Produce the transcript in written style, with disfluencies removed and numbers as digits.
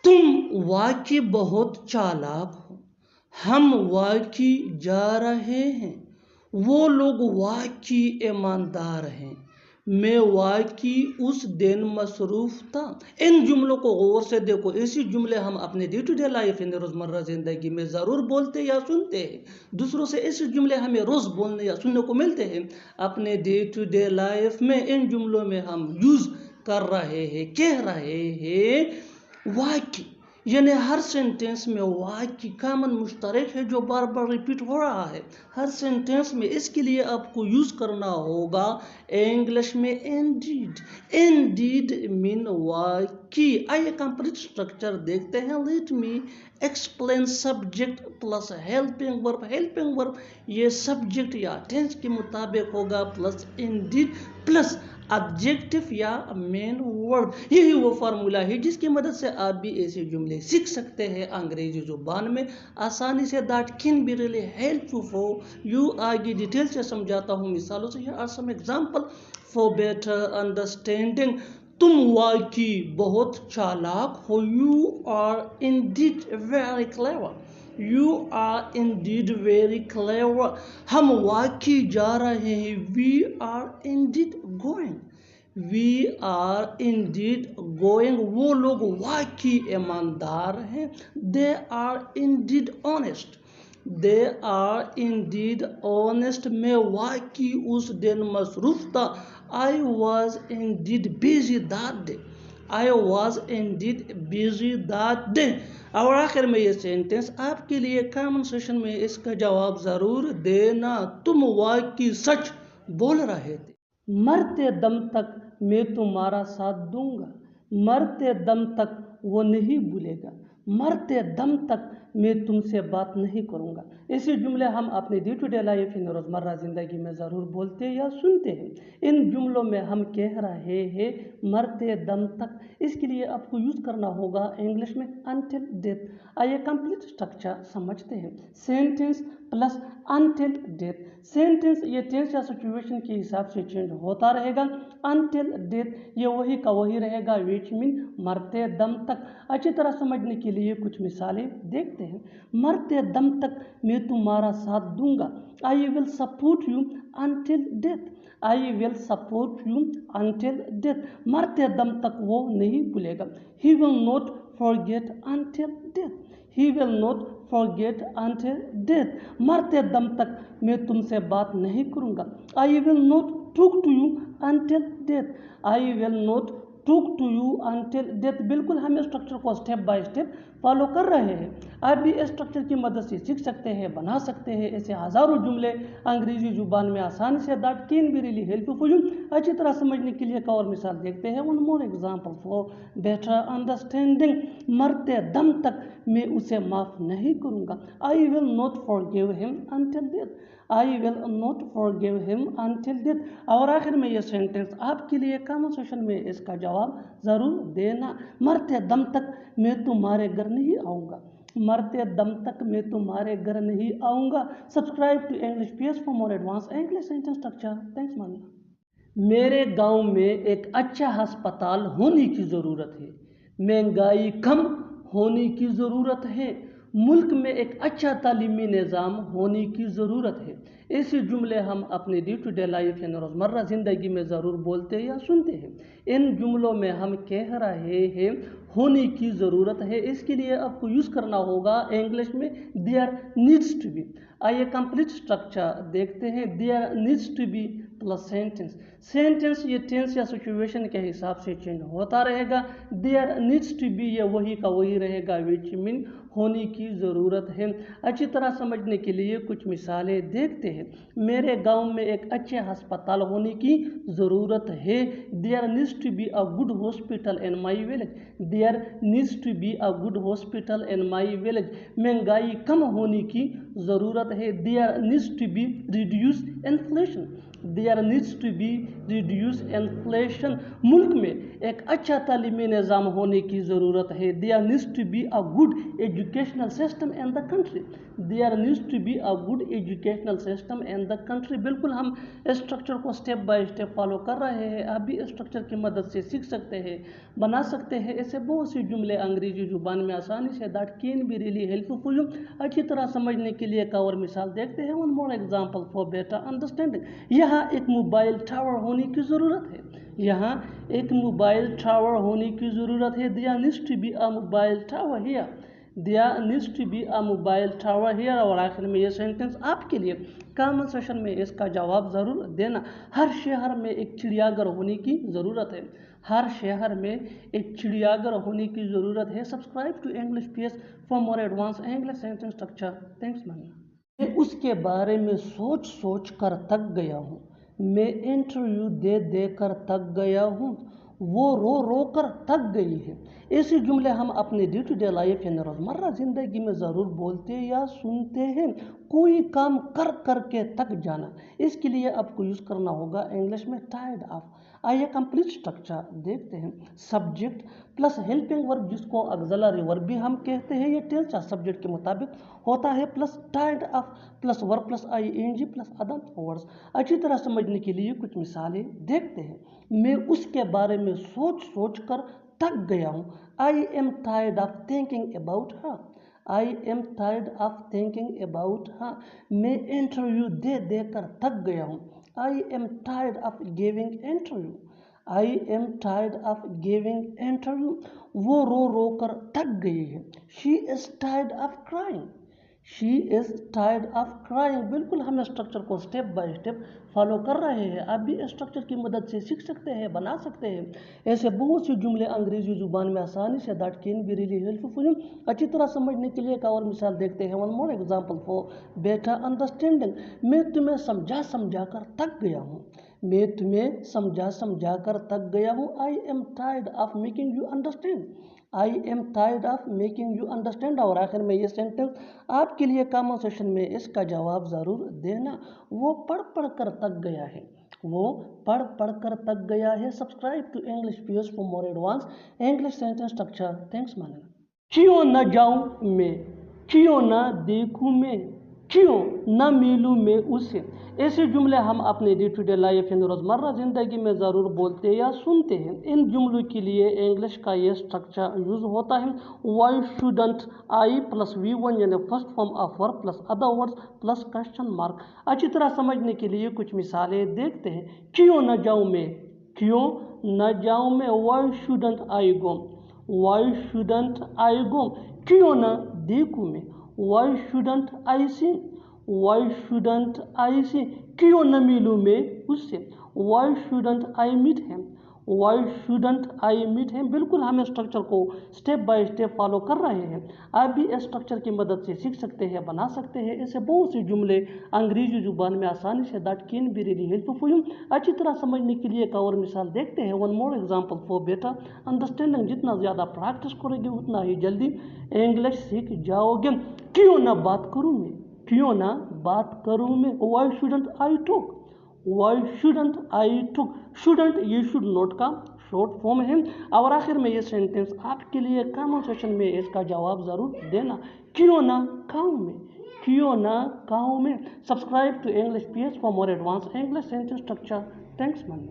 तुम वाकई बहुत चालाक हो, हम वाकई जा रहे हैं, वो लोग वाकई ईमानदार हैं, मैं वाकई उस दिन मसरूफ था। इन जुमलों को गौर से देखो। ऐसे जुमले हम अपने डे टू डे लाइफ यानी रोज़मर्रा ज़िंदगी में ज़रूर बोलते या सुनते हैं। दूसरों से ऐसे जुमले हमें रोज़ बोलने या सुनने को मिलते हैं। अपने डे टू डे लाइफ में इन जुमलों में हम यूज़ कर रहे हैं, कह रहे हैं वाकई, यानी हर सेंटेंस में वाकई कॉमन मुश्तरक है जो बार बार रिपीट हो रहा है हर सेंटेंस में। इसके लिए आपको यूज़ करना होगा इंग्लिश में इंडीड। इंडीड मीन वाकई। आइए कंप्लीट स्ट्रक्चर देखते हैं। Let me explain. Subject plus helping verb. Helping verb ये सब्जेक्ट या टेंस के मुताबिक होगा, प्लस इंडीड प्लस एडजेक्टिव या मेन वर्ब। यही वो फार्मूला है जिसकी मदद से आप भी ऐसे जुमले सीख सकते हैं अंग्रेजी जुबान में आसानी से। That can be really helpful for you. आगे डिटेल से समझाता हूँ मिसालों से। Here are some example for better understanding. तुम वाकई बहुत चालाक हो। You are indeed very clever. You are indeed very clever. हम वाकई जा रहे हैं। We are indeed going. We are indeed going. वो लोग वाकई ईमानदार हैं। They are indeed honest. They are indeed honest. मैं वाकई उस दिन मसरूफ था। I was indeed busy that day. I was indeed busy that day. और आखिर में ये सेंटेंस आपके लिए कमेंट सेशन में इसका जवाब ज़रूर देना। तुम वाकई सच बोल रहे थे। मरते दम तक मैं तुम्हारा साथ दूंगा। मरते दम तक वो नहीं भूलेगा। मरते दम तक मैं तुमसे बात नहीं करूँगा। ऐसे जुमले हम अपने day to day life in रोज़मर्रा ज़िंदगी में ज़रूर बोलते या सुनते हैं। इन जुमलों में हम कह रहे हैं मरते दम तक। इसके लिए आपको यूज़ करना होगा इंग्लिश में अनटिल डेथ। आइए कंप्लीट स्ट्रक्चर समझते हैं। Sentence plus until death. Sentence ये टेंस या सिचुएशन के हिसाब से चेंज होता रहेगा। अनटिल डेथ ये वही का वही रहेगा, विच मीन मरते दम तक। अच्छी तरह समझने के लिए कुछ मिसालें देखते हैं। मरते दम तक मैं तुम्हारा साथ दूंगा। I will support you until death. I will support you until death. मरते दम तक वो नहीं भूलेगा। He will not forget until death. He will not forget until death. मरते दम तक मैं तुमसे बात नहीं करूँगा। I will not talk to you until death. I will not talk to you until death. बिल्कुल हम स्ट्रक्चर को स्टेप बाय स्टेप फॉलो कर रहे हैं। आप भी इस स्ट्रक्चर की मदद से सीख सकते हैं, बना सकते हैं ऐसे हज़ारों जुमले अंग्रेजी जुबान में आसानी से। That can be really helpful for you. अच्छी तरह समझने के लिए एक और मिसाल देखते हैं। One more example for better understanding. मरते दम तक मैं उसे माफ़ नहीं करूँगा। I will not forgive him until death. I will not forgive him until death. और आखिर में ये सेंटेंस आपके लिए कमेंट सेशन में इसका जवाब ज़रूर देना। मरते दम तक मैं तुम्हारे घर नहीं आऊँगा। मरते दम तक मैं तुम्हारे घर नहीं आऊँगा। Subscribe to English PS for more advance English sentence structure. Thanks मानिया। मेरे गांव में एक अच्छा अस्पताल होने की ज़रूरत है। महंगाई कम होने की ज़रूरत है। मुल्क में एक अच्छा तालीमी निज़ाम होने की ज़रूरत है। ऐसे जुमले हम अपने डे टू डे लाइफ यानी रोज़मर्रा ज़िंदगी में ज़रूर बोलते या सुनते हैं। इन जुमलों में हम कह रहे हैं होने की ज़रूरत है। इसके लिए आपको यूज़ करना होगा इंग्लिश में देयर नीड्स टू बी। आइए कंप्लीट स्ट्रक्चर देखते हैं। There needs to be plus sentence. Sentence ये टेंस या सिचुएशन के हिसाब से चेंज होता रहेगा। देयर नीड्स टू बी ये वही का वही रहेगा, विच मीन होने की ज़रूरत है। अच्छी तरह समझने के लिए कुछ मिसालें देखते हैं। मेरे गांव में एक अच्छे अस्पताल होने की ज़रूरत है। There needs to be a good hospital in my village. There needs to be a good hospital in my village. महंगाई कम होने की ज़रूरत है। There needs to be reduce inflation. There needs to be reduce inflation, मुल्क में एक अच्छा तालीमी निज़ाम होने की ज़रूरत है। There needs to be a good educational system in the country, there needs to be a good educational system in the country. बिल्कुल हम स्ट्रक्चर को स्टेप बाय स्टेप फॉलो कर रहे हैं, आप भी स्ट्रक्चर की मदद से सीख सकते हैं, बना सकते हैं। ऐसे बहुत से जुमले अंग्रेजी जुबान में आसानी से that can be really helpful for you. अच्छी तरह समझने के लिए एक और मिसाल देखते हैं। One more example for better understanding. यहाँ एक मोबाइल टावर होने की ज़रूरत है, यहाँ एक मोबाइल टावर होने की ज़रूरत है। There needs to be a mobile tower here, there needs to be a mobile tower here. और आखिर में ये सेंटेंस आपके लिए कमेंट सेशन में इसका जवाब ज़रूर देना। हर शहर में एक चिड़ियाघर होने की ज़रूरत है, हर शहर में एक चिड़ियाघर होने की ज़रूरत है। Subscribe to English PS for more advance English sentence structure. Thanks man. मैं उसके बारे में सोच सोच कर थक गया हूँ, मैं इंटरव्यू दे दे कर थक गया हूँ, वो रो रो कर थक गई है। ऐसे जुमले हम अपने डे टू डे लाइफ यानी रोज़मर्रा ज़िंदगी में ज़रूर बोलते या सुनते हैं। कोई काम कर कर के थक जाना, इसके लिए आपको यूज़ करना होगा इंग्लिश में टायर्ड ऑफ। आइए कंप्लीट स्ट्रक्चर देखते हैं। सब्जेक्ट प्लस हेल्पिंग वर्ब, जिसको ऑक्सिलरी वर्ब भी हम कहते हैं, ये टेंस सब्जेक्ट के मुताबिक होता है, plus tired of plus verb plus ING plus other words. अच्छी तरह समझने के लिए कुछ मिसालें देखते हैं। मैं उसके बारे में सोच सोच कर थक गया हूँ। I am tired of thinking about her, I am tired of thinking about her. मैं इंटरव्यू दे दे कर थक गया हूँ। I am tired of giving interview, I am tired of giving interview. वो रो रो कर थक गई है। She is tired of crying, she is tired of crying. बिल्कुल हम स्ट्रक्चर को स्टेप बाय स्टेप फॉलो कर रहे हैं, आप भी स्ट्रक्चर की मदद से सीख सकते हैं, बना सकते हैं। ऐसे बहुत से जुमले अंग्रेजी जुबान में आसानी से that can be really helpful for you. अच्छी तरह समझने के लिए एक और मिसाल देखते हैं। One more example for better understanding. मैं तुम्हें समझा समझा कर थक गया हूँ, मैं तुम्हें समझा समझा कर थक गया हूँ। I am tired of making you understand, I am tired of making you understand. और आखिर में ये सेंटेंस आपके लिए कमेंट सेशन में इसका जवाब ज़रूर देना। वो पढ़ पढ़ कर थक गया है, वो पढ़ पढ़ कर थक गया है। Subscribe to English PS for more advance English sentence structure. Thanks man. क्यों न जाऊं मैं, क्यों न देखूं मैं, क्यों न मिलूं मैं उससे। ऐसे जुमले हम अपने डे टू डे लाइफ यानी रोज़मर्रा ज़िंदगी में ज़रूर बोलते या सुनते हैं। इन जुमलों के लिए इंग्लिश का ये स्ट्रक्चर यूज़ होता है। वाई शुडंट आई प्लस V1 यानी first form of verb plus other words plus question mark. अच्छी तरह समझने के लिए कुछ मिसालें देखते हैं। क्यों न जाऊँ मैं, क्यों न जाऊँ मैं। Why shouldn't I go, why shouldn't I go. क्यों न देखूँ मैं। Why shouldn't I see, why shouldn't I see. क्यों न मिलूँ मैं उससे। Why shouldn't I meet him, why shouldn't I meet him. बिल्कुल हम स्ट्रक्चर को स्टेप बाय स्टेप फॉलो कर रहे हैं, आप भी स्ट्रक्चर की मदद से सीख सकते हैं, बना सकते हैं। ऐसे बहुत से जुमले अंग्रेजी जुबान में आसानी से that can be really helpful for you. अच्छी तरह समझने के लिए एक और मिसाल देखते हैं। One more example for better understanding. जितना ज़्यादा प्रैक्टिस करोगे उतना ही जल्दी इंग्लिश सीख जाओगे। क्यों ना बात करूँ मैं, क्यों ना बात करूँ मैं। Why shouldn't I talk, why shouldn't I talk. Shouldn't ये शुड नॉट का शॉर्ट फॉर्म है। और आखिर में ये सेंटेंस आपके लिए कमेंट सेशन में इसका जवाब ज़रूर देना। क्यों ना खाऊं मैं, क्यों ना खाऊं मैं। Subscribe to English PS for more advance English sentence structure. Thanks man.